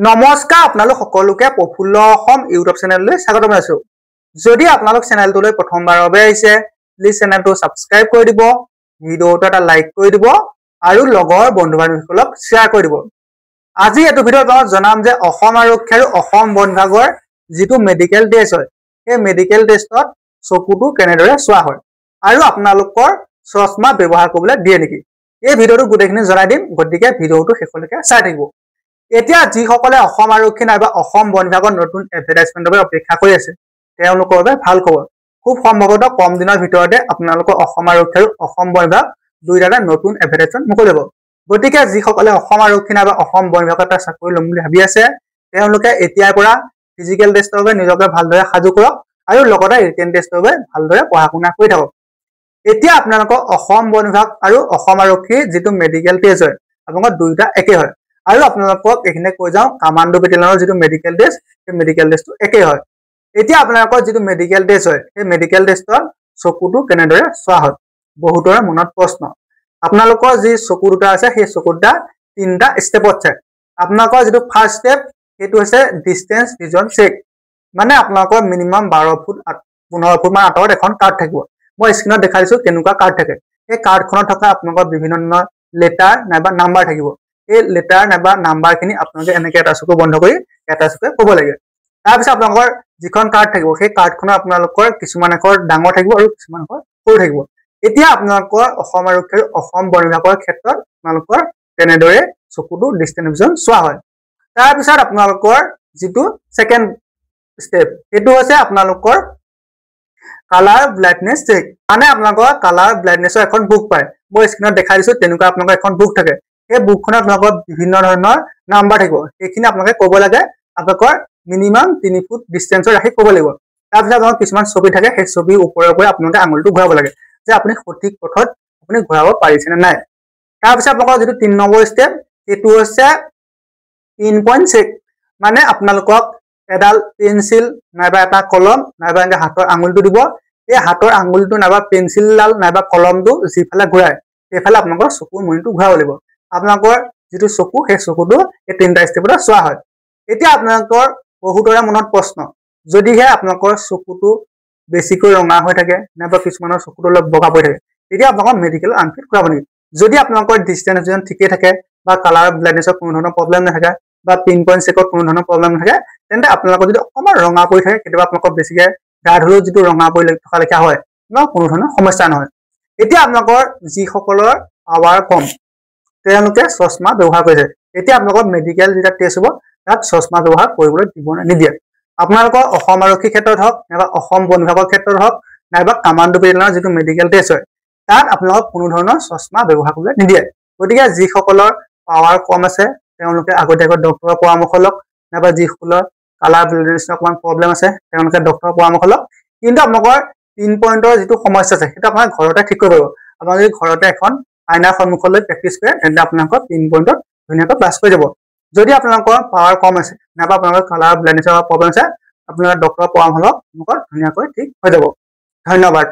নমস্কাৰ আপোনালোক সকলোকে প্ৰফুল্ল অসম ইউটিউব চেনেললৈ স্বাগতম জনাইছো। যদি আপোনালোক চেনেলটোলৈ প্ৰথমবাৰৰ বাবে আহিছে প্লিজ চেনেলটো সাবস্ক্ৰাইব কৰি দিব, ভিডিঅ'টো এটা লাইক কৰি দিব আৰু লগৰ বন্ধু-বান্ধৱীসকলক শ্বেয়াৰ কৰি দিব। আজি এই ভিডিঅ'ত জনাম যে অসম আৰক্ষী আৰু অসম বন বিভাগৰ যিটো মেডিকেল টেষ্ট হয় সেই মেডিকেল টেষ্টত চকুটো কেনেদৰে চোৱা হয় আৰু আপোনালোকৰ চশমা ব্যৱহাৰ কৰিবলৈ দিয়ে নেকি। এই ভিডিঅ'টো গোটেইখিনি জনাই দিম, গতিকে ভিডিঅ'টো শেষলৈকে চাই থাকিব। এতিয়া যিসকলে অসম আৰক্ষী নাইবা অসম বন বিভাগৰ নতুন এডভাৰটাইজমেণ্টৰ বাবে অপেক্ষা কৰি আছে তেওঁলোকৰ বাবে ভাল খবৰ। খুব সম্ভৱতঃ কম দিনৰ ভিতৰতে আপোনালোকৰ অসম আৰক্ষী আৰু অসম বন বিভাগ দুয়োটাৰে নতুন এডভাৰটাইজমেণ্ট মুকলি হ'ব। গতিকে যিসকলে অসম আৰক্ষী নাইবা অসম বন বিভাগৰ এটা চাকৰি ল'ম বুলি ভাবি আছে তেওঁলোকে এতিয়াৰ পৰা ফিজিকেল টেষ্টৰ বাবে নিজকে ভালদৰে সাজু কৰক আৰু লগতে ৰিটেন টেষ্টৰ বাবে ভালদৰে পঢ়া শুনা কৰি থাকক। এতিয়া আপোনালোকৰ অসম বন বিভাগ আৰু অসম আৰক্ষীৰ যিটো মেডিকেল টেষ্ট হয় আপোনালোকৰ দুয়োটা একে হয় আৰু আপোনালোকক এইখিনি কৈ যাওঁ কামাণ্ডো বেটেলিয়নৰ যিটো মেডিকেল টেষ্ট সেই মেডিকেল টেষ্টটো একেই হয়। এতিয়া আপোনালোকৰ যিটো মেডিকেল টেষ্ট হয় সেই মেডিকেল টেষ্টত চকুটো কেনেদৰে চোৱা হয়। বহুতৰে মনত প্ৰশ্ন। আপোনালোকৰ যি চকু দুটা আছে সেই চকু দুটা তিনিটা ষ্টেপত চাই। আপোনালোকৰ যিটো ফাৰ্ষ্ট ষ্টেপ সেইটো হৈছে ডিষ্টেন্স ভিজন চেক, মানে আপোনালোকৰ মিনিমাম 12 ফুট 15 ফুট মান আঁতৰত এখন কাৰ্ড থাকিব। মই স্ক্ৰীনত দেখাই দিছো কেনেকুৱা কাৰ্ড থাকে। সেই কাৰ্ডখনত থকা আপোনালোকৰ বিভিন্ন ধৰণৰ লেটাৰ নাইবা নাম্বাৰ থাকিব। এই লেটাৰ নাইবা নাম্বাৰখিনি আপোনালোকে এনেকৈ এটা চকু বন্ধ কৰি এটা চকুৱে ক'ব লাগে। তাৰপিছত আপোনালোকৰ যিখন কাৰ্ড থাকিব সেই কাৰ্ডখনৰ আপোনালোকৰ কিছুমান আখৰ ডাঙৰ থাকিব আৰু কিছুমান আখৰ সৰু থাকিব। এতিয়া আপোনালোকৰ অসম আৰক্ষী আৰু অসম বন বিভাগৰ ক্ষেত্ৰত আপোনালোকৰ তেনেদৰে চকুটো ডিষ্টেন্স ভিজন চোৱা হয়। তাৰপিছত আপোনালোকৰ যিটো ছেকেণ্ড ষ্টেপ সেইটো হৈছে আপোনালোকৰ কালাৰ ব্লাইণ্ডনেছ চেক, মানে আপোনালোকৰ কালাৰ ব্লাইণ্ডনেছৰ এখন বুক পায়। মই স্ক্ৰীনত দেখাই দিছো তেনেকুৱা আপোনালোকৰ এখন বুক থাকে। সেই বুকখনত আপোনালোকৰ বিভিন্ন ধৰণৰ নাম্বাৰ থাকিব। সেইখিনি আপোনালোকে ক'ব লাগে আপোনালোকৰ মিনিমাম 3 ফুট ডিষ্টেন্সৰ ৰাখি ক'ব লাগিব। তাৰপিছত আপোনালোকৰ কিছুমান ছবি থাকে, সেই ছবিৰ ওপৰে ওপৰে আপোনালোকে আঙুলিটো ঘূৰাব লাগে যে আপুনি সঠিক পথত আপুনি ঘূৰাব পাৰিছে নে নাই। তাৰপিছত আপোনালোকৰ যিটো 3 নম্বৰ ষ্টেপ সেইটো হৈছে পিন পইণ্ট চেক, মানে আপোনালোকক এডাল পেঞ্চিল নাইবা এটা কলম নাইবা এনেকৈ হাতৰ আঙুলিটো দিব। এই হাতৰ আঙুলিটো নাইবা পেঞ্চিলডাল নাইবা কলমটো যিফালে ঘূৰাই সেইফালে আপোনালোকৰ চকুৰ মণিটো ঘূৰাব লাগিব। আপোনালোকৰ যিটো চকু সেই চকুটো এই 3টা ষ্টেপতে চোৱা হয়। এতিয়া আপোনালোকৰ বহুতৰে মনত প্ৰশ্ন, যদিহে আপোনালোকৰ চকুটো বেছিকৈ ৰঙা হৈ থাকে নাইবা কিছুমানৰ চকুটো অলপ বগা পৰি থাকে তেতিয়া আপোনালোকৰ মেডিকেল আনফিট কৰাব নেকি। যদি আপোনালোকৰ ডিষ্টেন্স ভিজন ঠিকে থাকে বা কালাৰ ব্লাইণ্ডনেছৰ কোনো ধৰণৰ প্ৰব্লেম নাথাকে বা পিন পইণ্ট চেকত কোনো ধৰণৰ প্ৰব্লেম নাথাকে তেন্তে আপোনালোকৰ যদি অকণমান ৰঙা পৰি থাকে, কেতিয়াবা আপোনালোকৰ বেছিকৈ গা ধুলেও যিটো ৰঙা পৰি থকা লেখা হয় কোনো ধৰণৰ সমস্যা নহয়। এতিয়া আপোনালোকৰ যিসকলৰ পাৱাৰ কম তেওঁলোকে চশমা ব্যৱহাৰ কৰিছে। এতিয়া আপোনালোকৰ মেডিকেল যেতিয়া টেষ্ট হ'ব তাত চশমা ব্যৱহাৰ কৰিবলৈ নিদিয়ে। আপোনালোকৰ অসম আৰক্ষীৰ ক্ষেত্ৰত হওক নাইবা অসম বন বিভাগৰ ক্ষেত্ৰত হওক নাইবা কামাণ্ডো বেটেলিয়নৰ যিটো মেডিকেল টেষ্ট হয় তাত আপোনালোকক কোনো ধৰণৰ চশমা ব্যৱহাৰ কৰিবলৈ নিদিয়ে। গতিকে যিসকলৰ পাৱাৰ কম আছে তেওঁলোকে আগতীয়াকৈ ডক্টৰৰ পৰামৰ্শ লওক, নাইবা যিসকলৰ কালাৰ ব্লাইণ্ডনেছৰ অকণমান প্ৰব্লেম আছে তেওঁলোকে ডক্টৰৰ পৰামৰ্শ লওক। কিন্তু আপোনালোকৰ পিন পইণ্টৰ যিটো সমস্যা আছে সেইটো আপোনালোকে ঘৰতে ঠিক কৰিব পাৰিব। আপোনালোকে যদি ঘৰতে এখন আইনাৰ সন্মুখলৈ প্ৰেক্টিছ কৰে তেন্তে আপোনালোকৰ পিন পইণ্টত ধুনীয়াকৈ প্লাছ কৰি যাব। যদি আপোনালোকৰ পাৱাৰ কম আছে নাইবা আপোনালোকৰ কালাৰ ব্লাইণ্ডনেছৰ প্ৰব্লেম আছে আপোনালোকে ডক্টৰৰ পৰামৰ্শ লওক, আপোনালোকৰ ধুনীয়াকৈ ঠিক হৈ যাব। ধন্যবাদ।